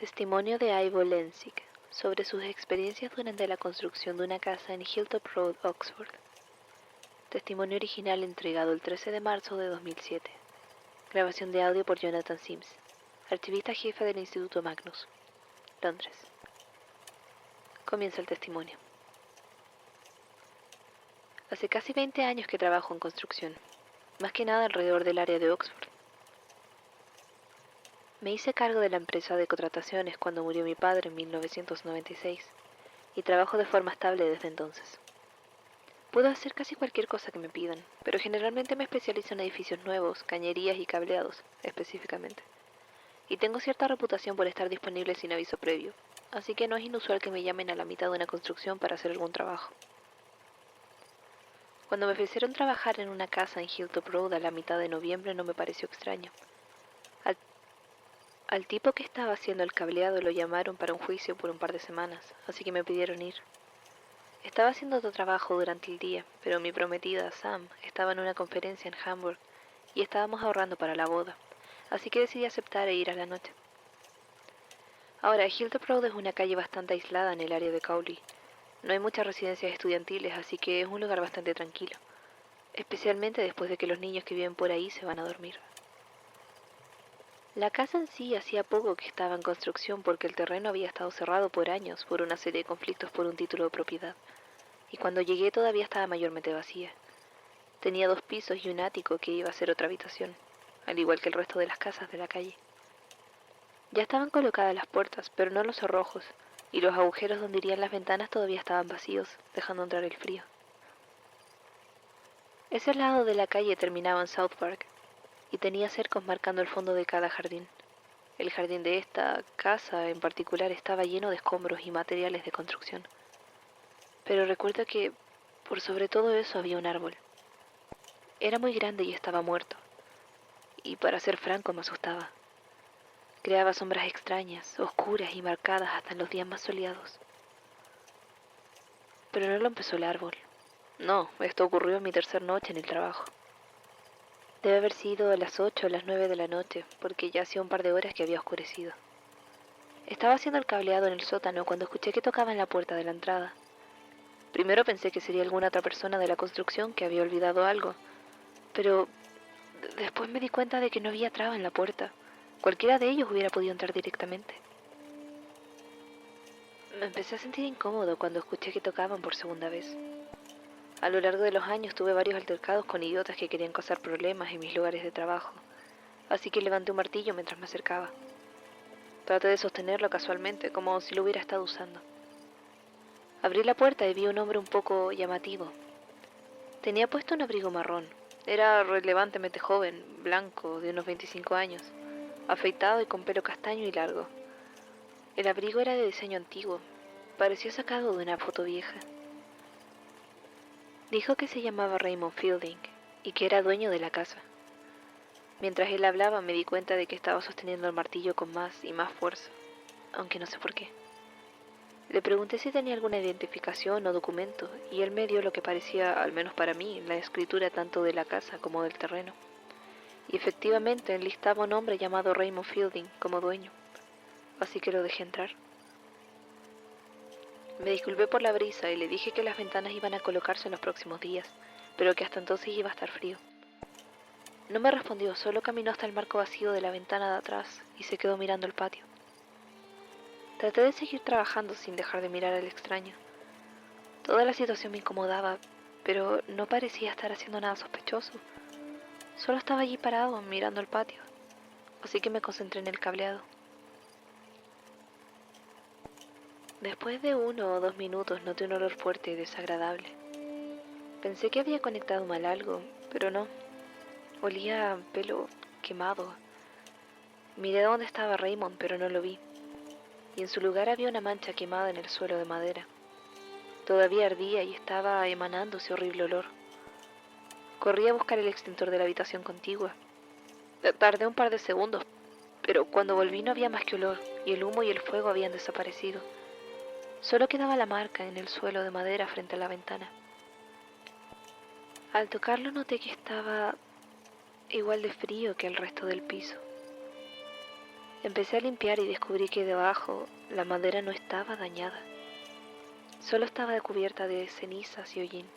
Testimonio de Ivo Lensick sobre sus experiencias durante la construcción de una casa en Hilltop Road, Oxford. Testimonio original entregado el 13 de marzo de 2007. Grabación de audio por Jonathan Sims, archivista jefe del Instituto Magnus, Londres. Comienza el testimonio. Hace casi 20 años que trabajo en construcción, más que nada alrededor del área de Oxford. Me hice cargo de la empresa de contrataciones cuando murió mi padre en 1996 y trabajo de forma estable desde entonces. Puedo hacer casi cualquier cosa que me pidan, pero generalmente me especializo en edificios nuevos, cañerías y cableados, específicamente. Y tengo cierta reputación por estar disponible sin aviso previo, así que no es inusual que me llamen a la mitad de una construcción para hacer algún trabajo. Cuando me ofrecieron trabajar en una casa en Hilltop Road a la mitad de noviembre no me pareció extraño. Al tipo que estaba haciendo el cableado lo llamaron para un juicio por un par de semanas, así que me pidieron ir. Estaba haciendo otro trabajo durante el día, pero mi prometida, Sam, estaba en una conferencia en Hamburg y estábamos ahorrando para la boda, así que decidí aceptar e ir a la noche. Ahora, Hilltop Road es una calle bastante aislada en el área de Cowley. No hay muchas residencias estudiantiles, así que es un lugar bastante tranquilo, especialmente después de que los niños que viven por ahí se van a dormir. La casa en sí hacía poco que estaba en construcción porque el terreno había estado cerrado por años por una serie de conflictos por un título de propiedad, y cuando llegué todavía estaba mayormente vacía. Tenía 2 pisos y un ático que iba a ser otra habitación, al igual que el resto de las casas de la calle. Ya estaban colocadas las puertas, pero no los cerrojos, y los agujeros donde irían las ventanas todavía estaban vacíos, dejando entrar el frío. Ese lado de la calle terminaba en South Park, y tenía cercos marcando el fondo de cada jardín. El jardín de esta casa en particular estaba lleno de escombros y materiales de construcción. Pero recuerdo que, por sobre todo eso, había un árbol. Era muy grande y estaba muerto. Y para ser franco, me asustaba. Creaba sombras extrañas, oscuras y marcadas hasta en los días más soleados. Pero no lo empezó el árbol. No, esto ocurrió en mi tercera noche en el trabajo. Debe haber sido a las 8 o las 9 de la noche, porque ya hacía un par de horas que había oscurecido. Estaba haciendo el cableado en el sótano cuando escuché que tocaban la puerta de la entrada. Primero pensé que sería alguna otra persona de la construcción que había olvidado algo, pero después me di cuenta de que no había traba en la puerta. Cualquiera de ellos hubiera podido entrar directamente. Me empecé a sentir incómodo cuando escuché que tocaban por segunda vez. A lo largo de los años tuve varios altercados con idiotas que querían causar problemas en mis lugares de trabajo, así que levanté un martillo mientras me acercaba. Traté de sostenerlo casualmente, como si lo hubiera estado usando. Abrí la puerta y vi un hombre un poco llamativo. Tenía puesto un abrigo marrón. Era relevantemente joven, blanco, de unos 25 años, afeitado y con pelo castaño y largo. El abrigo era de diseño antiguo, pareció sacado de una foto vieja. Dijo que se llamaba Raymond Fielding y que era dueño de la casa. Mientras él hablaba me di cuenta de que estaba sosteniendo el martillo con más y más fuerza, aunque no sé por qué. Le pregunté si tenía alguna identificación o documento, y él me dio lo que parecía, al menos para mí, la escritura tanto de la casa como del terreno. Y efectivamente enlistaba un hombre llamado Raymond Fielding como dueño, así que lo dejé entrar. Me disculpé por la brisa y le dije que las ventanas iban a colocarse en los próximos días, pero que hasta entonces iba a estar frío. No me respondió, solo caminó hasta el marco vacío de la ventana de atrás y se quedó mirando el patio. Traté de seguir trabajando sin dejar de mirar al extraño. Toda la situación me incomodaba, pero no parecía estar haciendo nada sospechoso. Solo estaba allí parado, mirando el patio, así que me concentré en el cableado. Después de 1 o 2 minutos noté un olor fuerte y desagradable. Pensé que había conectado mal algo, pero no. Olía a pelo quemado. Miré dónde estaba Raymond, pero no lo vi. Y en su lugar había una mancha quemada en el suelo de madera. Todavía ardía y estaba emanando ese horrible olor. Corrí a buscar el extintor de la habitación contigua. Tardé un par de segundos, pero cuando volví no había más que olor, y el humo y el fuego habían desaparecido. Solo quedaba la marca en el suelo de madera frente a la ventana. Al tocarlo noté que estaba igual de frío que el resto del piso. Empecé a limpiar y descubrí que debajo la madera no estaba dañada, solo estaba cubierta de cenizas y hollín.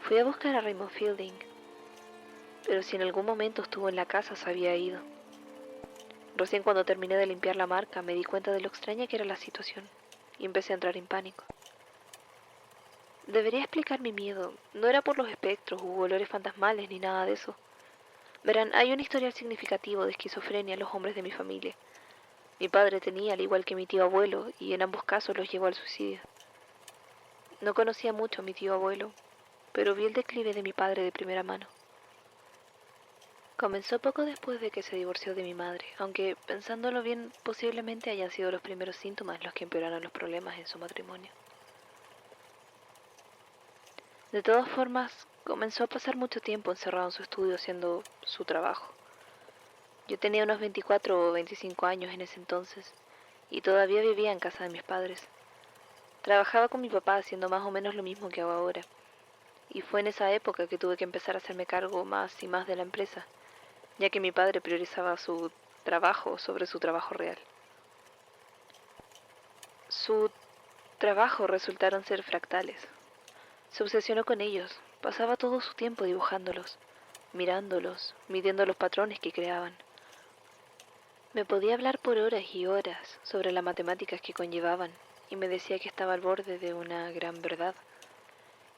Fui a buscar a Raymond Fielding, pero si en algún momento estuvo en la casa se había ido. Recién cuando terminé de limpiar la marca me di cuenta de lo extraña que era la situación y empecé a entrar en pánico. Debería explicar mi miedo, no era por los espectros u olores fantasmales ni nada de eso. Verán, hay un historial significativo de esquizofrenia en los hombres de mi familia. Mi padre tenía, al igual que mi tío abuelo, y en ambos casos los llevó al suicidio. No conocía mucho a mi tío abuelo, pero vi el declive de mi padre de primera mano. Comenzó poco después de que se divorció de mi madre, aunque pensándolo bien, posiblemente hayan sido los primeros síntomas los que empeoraron los problemas en su matrimonio. De todas formas, comenzó a pasar mucho tiempo encerrado en su estudio haciendo su trabajo. Yo tenía unos 24 o 25 años en ese entonces, y todavía vivía en casa de mis padres. Trabajaba con mi papá haciendo más o menos lo mismo que hago ahora, y fue en esa época que tuve que empezar a hacerme cargo más y más de la empresa, ya que mi padre priorizaba su trabajo sobre su trabajo real. Su trabajo resultaron ser fractales. Se obsesionó con ellos, pasaba todo su tiempo dibujándolos, mirándolos, midiendo los patrones que creaban. Me podía hablar por horas y horas sobre las matemáticas que conllevaban, y me decía que estaba al borde de una gran verdad.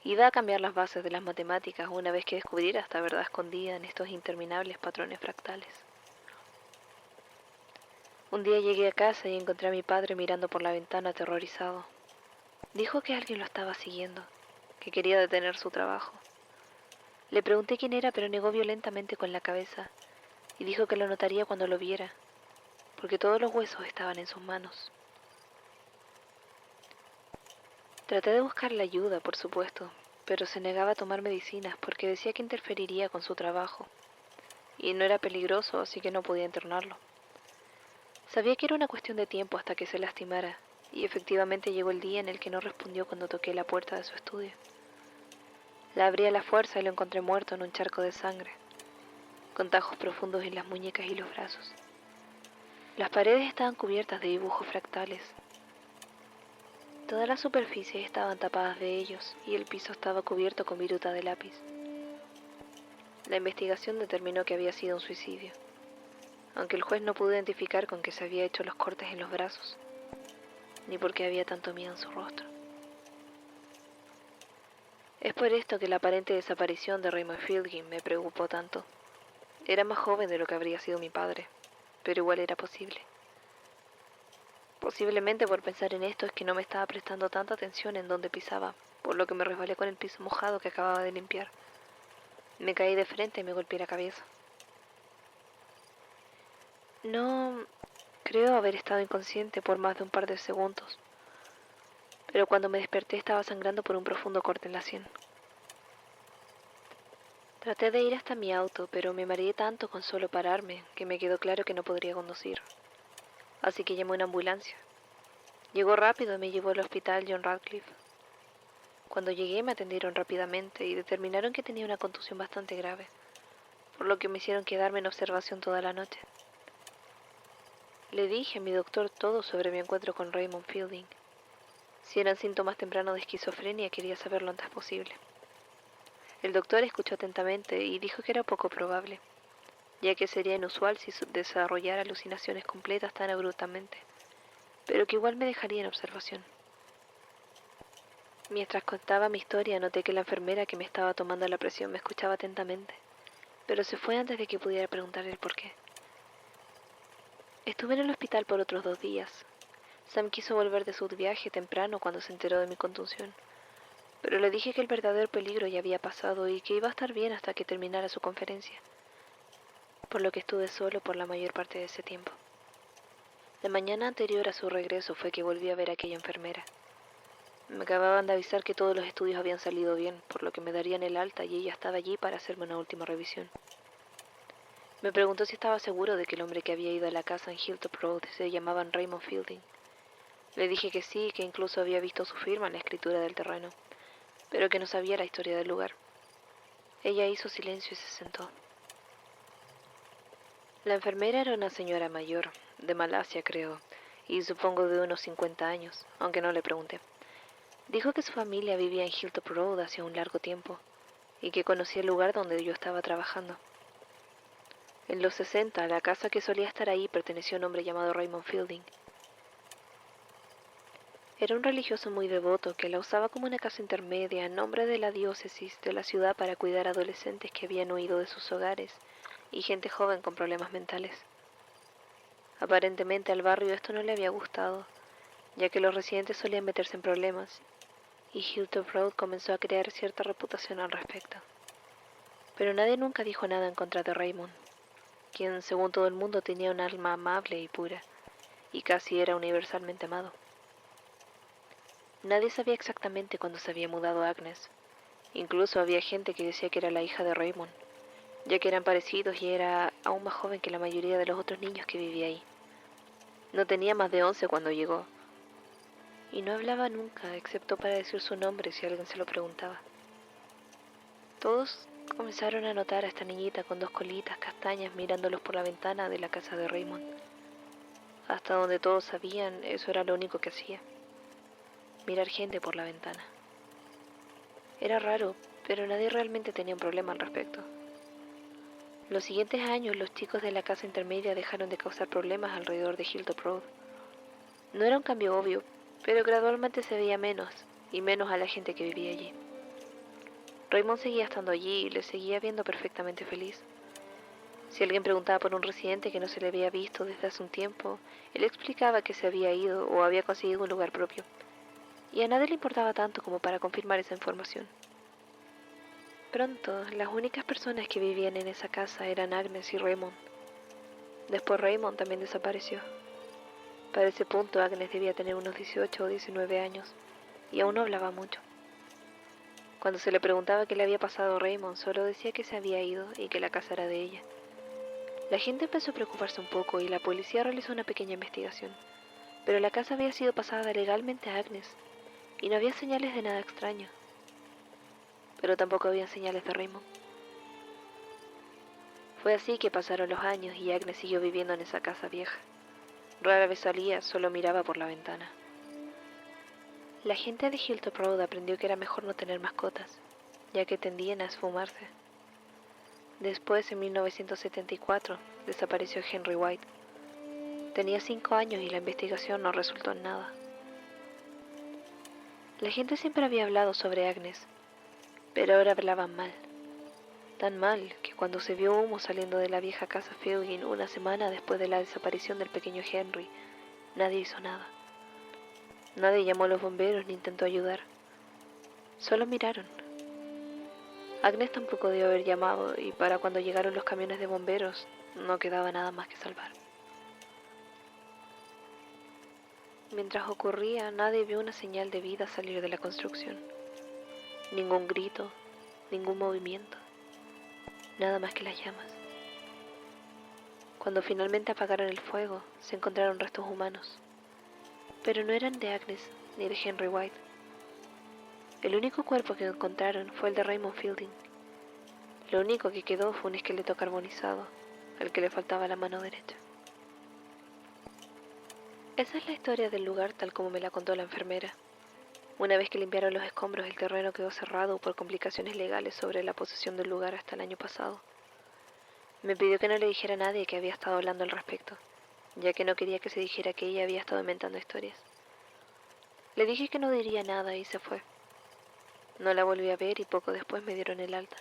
Iba a cambiar las bases de las matemáticas una vez que descubriera esta verdad escondida en estos interminables patrones fractales. Un día llegué a casa y encontré a mi padre mirando por la ventana aterrorizado. Dijo que alguien lo estaba siguiendo, que quería detener su trabajo. Le pregunté quién era, pero negó violentamente con la cabeza y dijo que lo notaría cuando lo viera, porque todos los huesos estaban en sus manos. Traté de buscarle ayuda, por supuesto, pero se negaba a tomar medicinas porque decía que interferiría con su trabajo, y no era peligroso, así que no podía internarlo. Sabía que era una cuestión de tiempo hasta que se lastimara, y efectivamente llegó el día en el que no respondió cuando toqué la puerta de su estudio. La abrí a la fuerza y lo encontré muerto en un charco de sangre, con tajos profundos en las muñecas y los brazos. Las paredes estaban cubiertas de dibujos fractales. Todas las superficies estaban tapadas de ellos y el piso estaba cubierto con viruta de lápiz. La investigación determinó que había sido un suicidio, aunque el juez no pudo identificar con qué se había hecho los cortes en los brazos, ni por qué había tanto miedo en su rostro. Es por esto que la aparente desaparición de Raymond Fielding me preocupó tanto. Era más joven de lo que habría sido mi padre, pero igual era posible. Posiblemente por pensar en esto es que no me estaba prestando tanta atención en donde pisaba, por lo que me resbalé con el piso mojado que acababa de limpiar. Me caí de frente y me golpeé la cabeza. No creo haber estado inconsciente por más de un par de segundos, pero cuando me desperté estaba sangrando por un profundo corte en la sien. Traté de ir hasta mi auto, pero me mareé tanto con solo pararme que me quedó claro que no podría conducir. Así que llamé una ambulancia. Llegó rápido y me llevó al hospital John Radcliffe. Cuando llegué me atendieron rápidamente y determinaron que tenía una contusión bastante grave, por lo que me hicieron quedarme en observación toda la noche. Le dije a mi doctor todo sobre mi encuentro con Raymond Fielding. Si eran síntomas tempranos de esquizofrenia, quería saber lo antes posible. El doctor escuchó atentamente y dijo que era poco probable, ya que sería inusual si desarrollara alucinaciones completas tan abruptamente, pero que igual me dejaría en observación. Mientras contaba mi historia, noté que la enfermera que me estaba tomando la presión me escuchaba atentamente, pero se fue antes de que pudiera preguntarle el por qué. Estuve en el hospital por otros 2 días. Sam quiso volver de su viaje temprano cuando se enteró de mi contusión, pero le dije que el verdadero peligro ya había pasado y que iba a estar bien hasta que terminara su conferencia, por lo que estuve solo por la mayor parte de ese tiempo. La mañana anterior a su regreso fue que volví a ver a aquella enfermera. Me acababan de avisar que todos los estudios habían salido bien, por lo que me darían el alta y ella estaba allí para hacerme una última revisión. Me preguntó si estaba seguro de que el hombre que había ido a la casa en Hilltop Road se llamaba Raymond Fielding. Le dije que sí, que incluso había visto su firma en la escritura del terreno, pero que no sabía la historia del lugar. Ella hizo silencio y se sentó. La enfermera era una señora mayor, de Malasia creo, y supongo de unos 50 años, aunque no le pregunté. Dijo que su familia vivía en Hilltop Road hacía un largo tiempo, y que conocía el lugar donde yo estaba trabajando. En los 60, la casa que solía estar ahí perteneció a un hombre llamado Raymond Fielding. Era un religioso muy devoto que la usaba como una casa intermedia en nombre de la diócesis de la ciudad para cuidar a adolescentes que habían huido de sus hogares y gente joven con problemas mentales. Aparentemente al barrio esto no le había gustado, ya que los residentes solían meterse en problemas, y Hilltop Road comenzó a crear cierta reputación al respecto. Pero nadie nunca dijo nada en contra de Raymond, quien según todo el mundo tenía un alma amable y pura, y casi era universalmente amado. Nadie sabía exactamente cuándo se había mudado Agnes. Incluso había gente que decía que era la hija de Raymond, ya que eran parecidos y era aún más joven que la mayoría de los otros niños que vivía ahí. No tenía más de 11 cuando llegó, y no hablaba nunca, excepto para decir su nombre si alguien se lo preguntaba. Todos comenzaron a notar a esta niñita con dos colitas castañas mirándolos por la ventana de la casa de Raymond. Hasta donde todos sabían, eso era lo único que hacía, mirar gente por la ventana. Era raro, pero nadie realmente tenía un problema al respecto. Los siguientes años, los chicos de la casa intermedia dejaron de causar problemas alrededor de Hilltop Road. No era un cambio obvio, pero gradualmente se veía menos, y menos a la gente que vivía allí. Raymond seguía estando allí y le seguía viendo perfectamente feliz. Si alguien preguntaba por un residente que no se le había visto desde hace un tiempo, él explicaba que se había ido o había conseguido un lugar propio, y a nadie le importaba tanto como para confirmar esa información. Pronto, las únicas personas que vivían en esa casa eran Agnes y Raymond. Después Raymond también desapareció. Para ese punto Agnes debía tener unos 18 o 19 años, y aún no hablaba mucho. Cuando se le preguntaba qué le había pasado a Raymond, solo decía que se había ido y que la casa era de ella. La gente empezó a preocuparse un poco y la policía realizó una pequeña investigación, pero la casa había sido pasada legalmente a Agnes, y no había señales de nada extraño. Pero tampoco había señales de Raymond. Fue así que pasaron los años y Agnes siguió viviendo en esa casa vieja. Rara vez salía, solo miraba por la ventana. La gente de Hilltop Road aprendió que era mejor no tener mascotas, ya que tendían a esfumarse. Después, en 1974, desapareció Henry White. Tenía 5 años y la investigación no resultó en nada. La gente siempre había hablado sobre Agnes, pero ahora hablaban mal. Tan mal que cuando se vio humo saliendo de la vieja casa Fielding una semana después de la desaparición del pequeño Henry, nadie hizo nada. Nadie llamó a los bomberos ni intentó ayudar. Solo miraron. Agnes tampoco debió haber llamado y para cuando llegaron los camiones de bomberos no quedaba nada más que salvar. Mientras ocurría, nadie vio una señal de vida salir de la construcción. Ningún grito, ningún movimiento, nada más que las llamas. Cuando finalmente apagaron el fuego, se encontraron restos humanos. Pero no eran de Agnes ni de Henry White. El único cuerpo que encontraron fue el de Raymond Fielding. Lo único que quedó fue un esqueleto carbonizado, al que le faltaba la mano derecha. Esa es la historia del lugar tal como me la contó la enfermera. Una vez que limpiaron los escombros, el terreno quedó cerrado por complicaciones legales sobre la posesión del lugar hasta el año pasado. Me pidió que no le dijera a nadie que había estado hablando al respecto, ya que no quería que se dijera que ella había estado inventando historias. Le dije que no diría nada y se fue. No la volví a ver y poco después me dieron el alta.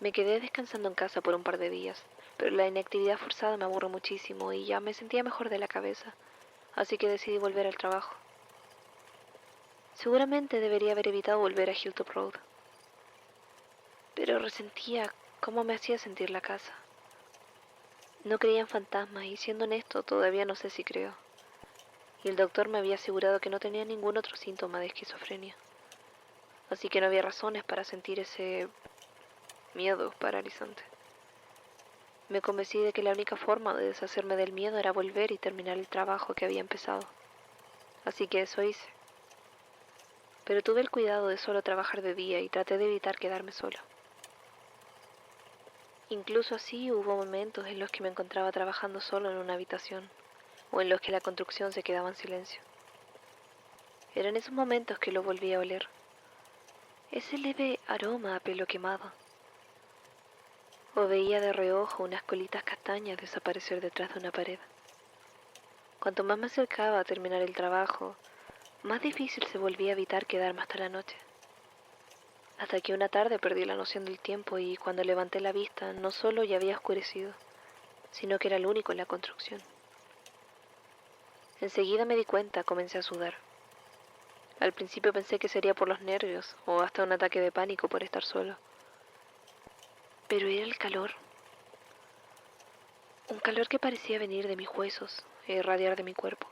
Me quedé descansando en casa por un par de días, pero la inactividad forzada me aburrió muchísimo y ya me sentía mejor de la cabeza, así que decidí volver al trabajo. Seguramente debería haber evitado volver a Hilltop Road, pero resentía cómo me hacía sentir la casa. No creía en fantasmas y siendo honesto todavía no sé si creo. Y el doctor me había asegurado que no tenía ningún otro síntoma de esquizofrenia, así que no había razones para sentir ese miedo paralizante. Me convencí de que la única forma de deshacerme del miedo era volver y terminar el trabajo que había empezado. Así que eso hice. Pero tuve el cuidado de solo trabajar de día y traté de evitar quedarme sola. Incluso así hubo momentos en los que me encontraba trabajando solo en una habitación, o en los que la construcción se quedaba en silencio. Eran esos momentos que lo volví a oler, ese leve aroma a pelo quemado, o veía de reojo unas colitas castañas desaparecer detrás de una pared. Cuanto más me acercaba a terminar el trabajo, más difícil se volvía a evitar quedarme hasta la noche. Hasta que una tarde perdí la noción del tiempo y cuando levanté la vista no solo ya había oscurecido, sino que era el único en la construcción. Enseguida me di cuenta, comencé a sudar. Al principio pensé que sería por los nervios o hasta un ataque de pánico por estar solo. Pero era el calor, un calor que parecía venir de mis huesos e irradiar de mi cuerpo.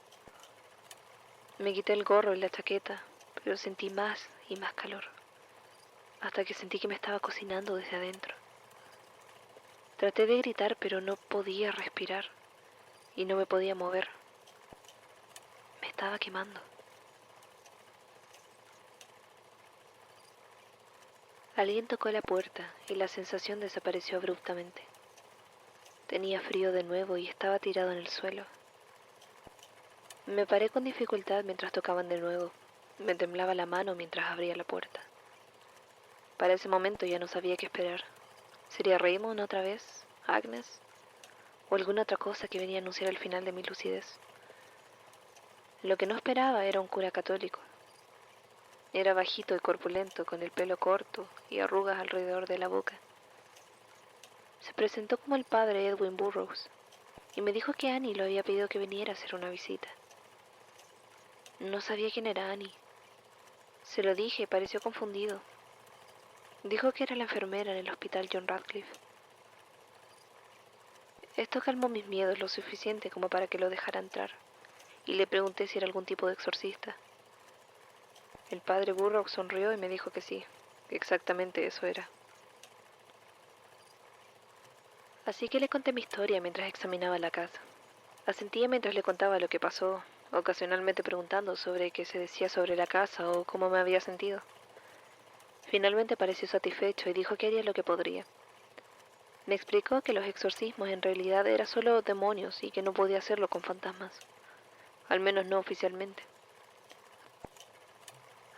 Me quité el gorro y la chaqueta, pero sentí más y más calor, hasta que sentí que me estaba cocinando desde adentro. Traté de gritar, pero no podía respirar y no me podía mover. Me estaba quemando. Alguien tocó la puerta y la sensación desapareció abruptamente. Tenía frío de nuevo y estaba tirado en el suelo. Me paré con dificultad mientras tocaban de nuevo. Me temblaba la mano mientras abría la puerta. Para ese momento ya no sabía qué esperar. ¿Sería Raymond otra vez? ¿Agnes? ¿O alguna otra cosa que venía a anunciar el final de mi lucidez? Lo que no esperaba era un cura católico. Era bajito y corpulento, con el pelo corto y arrugas alrededor de la boca. Se presentó como el padre Edwin Burroughs y me dijo que Annie lo había pedido que viniera a hacer una visita. No sabía quién era Annie. Se lo dije y pareció confundido. Dijo que era la enfermera en el hospital John Radcliffe. Esto calmó mis miedos lo suficiente como para que lo dejara entrar, y le pregunté si era algún tipo de exorcista. El padre Burroughs sonrió y me dijo que sí, que exactamente eso era. Así que le conté mi historia mientras examinaba la casa. Asentía mientras le contaba lo que pasó, ocasionalmente preguntando sobre qué se decía sobre la casa o cómo me había sentido. Finalmente pareció satisfecho y dijo que haría lo que podría. Me explicó que los exorcismos en realidad eran solo demonios y que no podía hacerlo con fantasmas, al menos no oficialmente.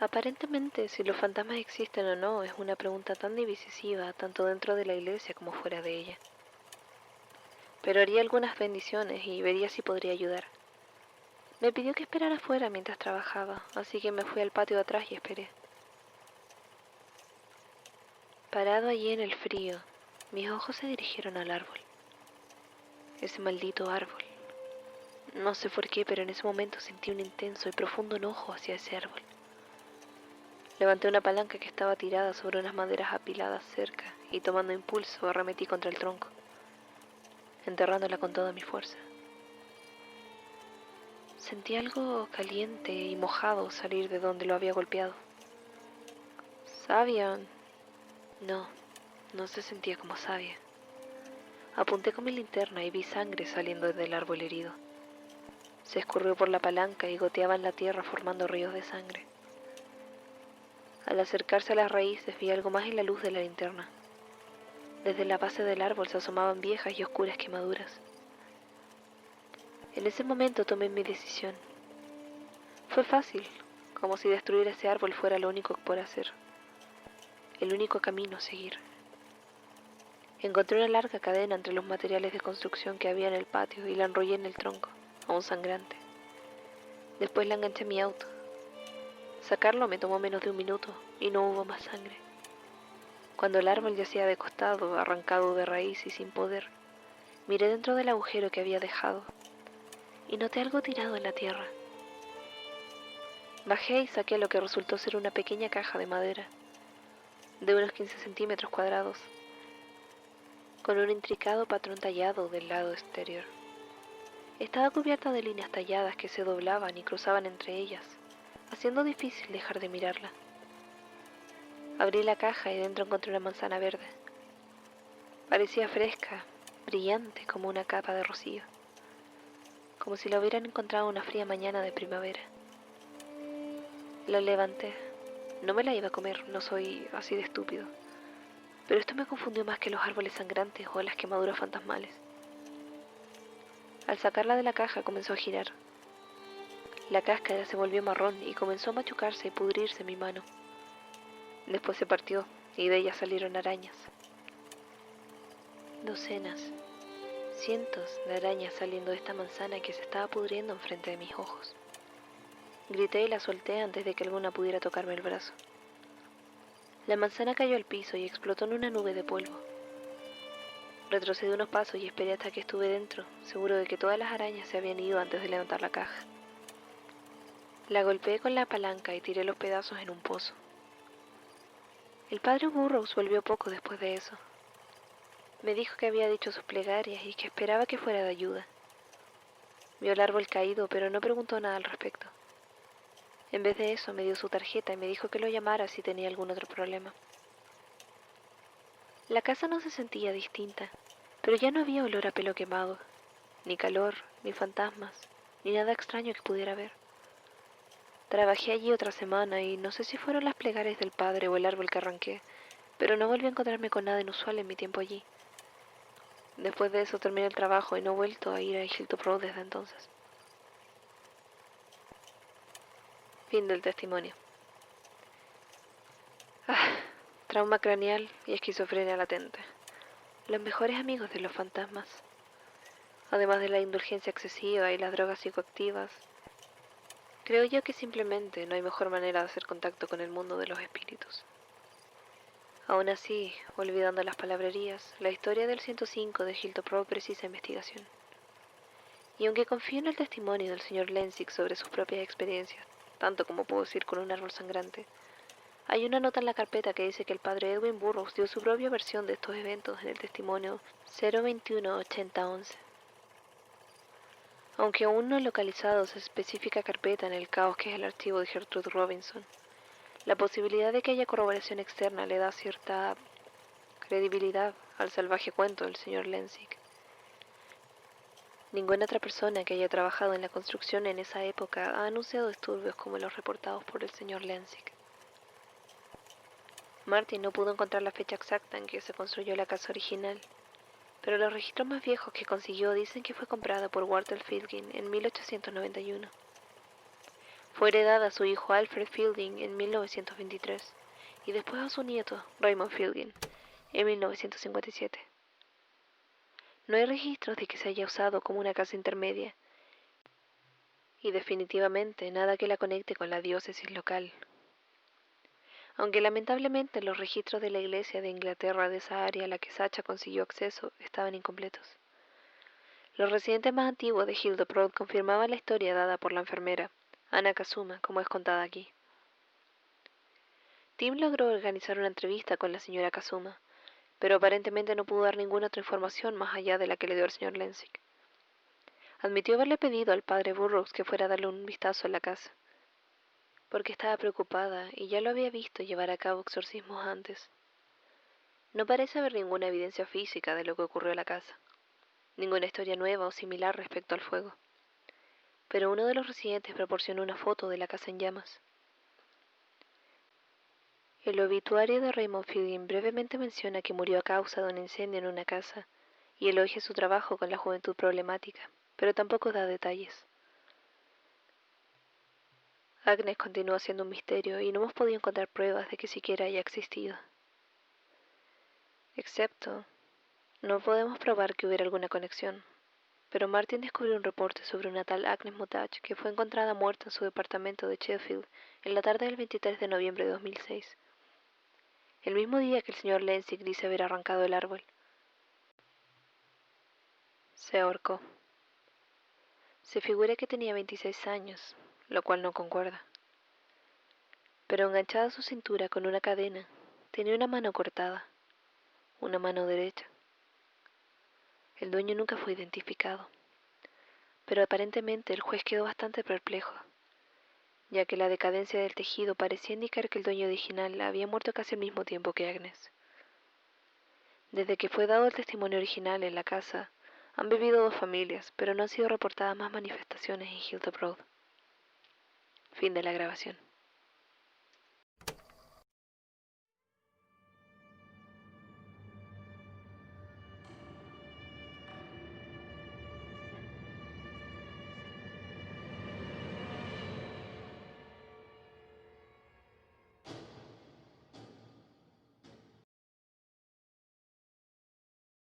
Aparentemente, si los fantasmas existen o no es una pregunta tan divisiva tanto dentro de la iglesia como fuera de ella. Pero haría algunas bendiciones y vería si podría ayudar. Me pidió que esperara afuera mientras trabajaba, así que me fui al patio de atrás y esperé. Parado allí en el frío, mis ojos se dirigieron al árbol. Ese maldito árbol. No sé por qué, pero en ese momento sentí un intenso y profundo enojo hacia ese árbol. Levanté una palanca que estaba tirada sobre unas maderas apiladas cerca y tomando impulso arremetí contra el tronco, enterrándola con toda mi fuerza. Sentí algo caliente y mojado salir de donde lo había golpeado. ¿Savia? No, no se sentía como savia. Apunté con mi linterna y vi sangre saliendo del árbol herido. Se escurrió por la palanca y goteaba en la tierra formando ríos de sangre. Al acercarse a las raíces vi algo más en la luz de la linterna. Desde la base del árbol se asomaban viejas y oscuras quemaduras. En ese momento tomé mi decisión. Fue fácil, como si destruir ese árbol fuera lo único por hacer, el único camino a seguir. Encontré una larga cadena entre los materiales de construcción que había en el patio y la enrollé en el tronco, aún sangrante. Después la enganché a mi auto. Sacarlo me tomó menos de un minuto y no hubo más sangre. Cuando el árbol yacía de costado, arrancado de raíz y sin poder, miré dentro del agujero que había dejado y noté algo tirado en la tierra. Bajé y saqué lo que resultó ser una pequeña caja de madera, de unos 15 centímetros cuadrados, con un intricado patrón tallado del lado exterior. Estaba cubierta de líneas talladas que se doblaban y cruzaban entre ellas, haciendo difícil dejar de mirarla. Abrí la caja y dentro encontré una manzana verde. Parecía fresca, brillante como una capa de rocío, como si la hubieran encontrado una fría mañana de primavera. La levanté. No me la iba a comer, no soy así de estúpido, pero esto me confundió más que los árboles sangrantes o las quemaduras fantasmales. Al sacarla de la caja comenzó a girar. La cáscara se volvió marrón y comenzó a machucarse y pudrirse en mi mano. Después se partió y de ella salieron arañas. Docenas, cientos de arañas saliendo de esta manzana que se estaba pudriendo enfrente de mis ojos. Grité y la solté antes de que alguna pudiera tocarme el brazo. La manzana cayó al piso y explotó en una nube de polvo. Retrocedí unos pasos y esperé hasta que estuve dentro, seguro de que todas las arañas se habían ido antes de levantar la caja. La golpeé con la palanca y tiré los pedazos en un pozo. El padre Burroughs volvió poco después de eso. Me dijo que había dicho sus plegarias y que esperaba que fuera de ayuda. Vio el árbol caído, pero no preguntó nada al respecto. En vez de eso, me dio su tarjeta y me dijo que lo llamara si tenía algún otro problema. La casa no se sentía distinta, pero ya no había olor a pelo quemado, ni calor, ni fantasmas, ni nada extraño que pudiera ver. Trabajé allí otra semana y no sé si fueron las plegarias del padre o el árbol que arranqué, pero no volví a encontrarme con nada inusual en mi tiempo allí. Después de eso terminé el trabajo y no he vuelto a ir a Hilltop Road desde entonces. Fin del testimonio. Trauma craneal y esquizofrenia latente. Los mejores amigos de los fantasmas. Además de la indulgencia excesiva y las drogas psicoactivas, creo yo que simplemente no hay mejor manera de hacer contacto con el mundo de los espíritus. Aún así, olvidando las palabrerías, la historia del 105 de Hilltop Road precisa investigación. Y aunque confío en el testimonio del señor Lensick sobre sus propias experiencias, tanto como puedo decir con un árbol sangrante, hay una nota en la carpeta que dice que el padre Edwin Burroughs dio su propia versión de estos eventos en el testimonio 021-8011. Aunque aún no he localizado esa específica carpeta en el caos que es el archivo de Gertrude Robinson, la posibilidad de que haya corroboración externa le da cierta credibilidad al salvaje cuento del señor Lensick. Ninguna otra persona que haya trabajado en la construcción en esa época ha anunciado disturbios como los reportados por el señor Lensick. Martin no pudo encontrar la fecha exacta en que se construyó la casa original, pero los registros más viejos que consiguió dicen que fue comprada por Walter Fielding en 1891. Fue heredada a su hijo Alfred Fielding en 1923 y después a su nieto Raymond Fielding en 1957. No hay registros de que se haya usado como una casa intermedia y definitivamente nada que la conecte con la diócesis local. Aunque lamentablemente los registros de la Iglesia de Inglaterra de esa área a la que Sacha consiguió acceso estaban incompletos. Los residentes más antiguos de Hilltop Road confirmaban la historia dada por la enfermera, Anna Kazuma, como es contada aquí. Tim logró organizar una entrevista con la señora Kazuma, pero aparentemente no pudo dar ninguna otra información más allá de la que le dio el señor Lensick. Admitió haberle pedido al padre Burroughs que fuera a darle un vistazo a la casa, porque estaba preocupada y ya lo había visto llevar a cabo exorcismos antes. No parece haber ninguna evidencia física de lo que ocurrió en la casa, ninguna historia nueva o similar respecto al fuego, pero uno de los residentes proporcionó una foto de la casa en llamas. El obituario de Raymond Fielding brevemente menciona que murió a causa de un incendio en una casa y elogia su trabajo con la juventud problemática, pero tampoco da detalles. Agnes continúa siendo un misterio y no hemos podido encontrar pruebas de que siquiera haya existido. Excepto, no podemos probar que hubiera alguna conexión, pero Martin descubrió un reporte sobre una tal Agnes Mutach que fue encontrada muerta en su departamento de Sheffield en la tarde del 23 de noviembre de 2006, el mismo día que el señor Lensick dice haber arrancado el árbol. Se ahorcó. Se figura que tenía 26 años, lo cual no concuerda. Pero enganchada a su cintura con una cadena, tenía una mano cortada, una mano derecha. El dueño nunca fue identificado, pero aparentemente el juez quedó bastante perplejo, ya que la decadencia del tejido parecía indicar que el dueño original había muerto casi al mismo tiempo que Agnes. Desde que fue dado el testimonio original en la casa, han vivido dos familias, pero no han sido reportadas más manifestaciones en Hilltop Road. Fin de la grabación.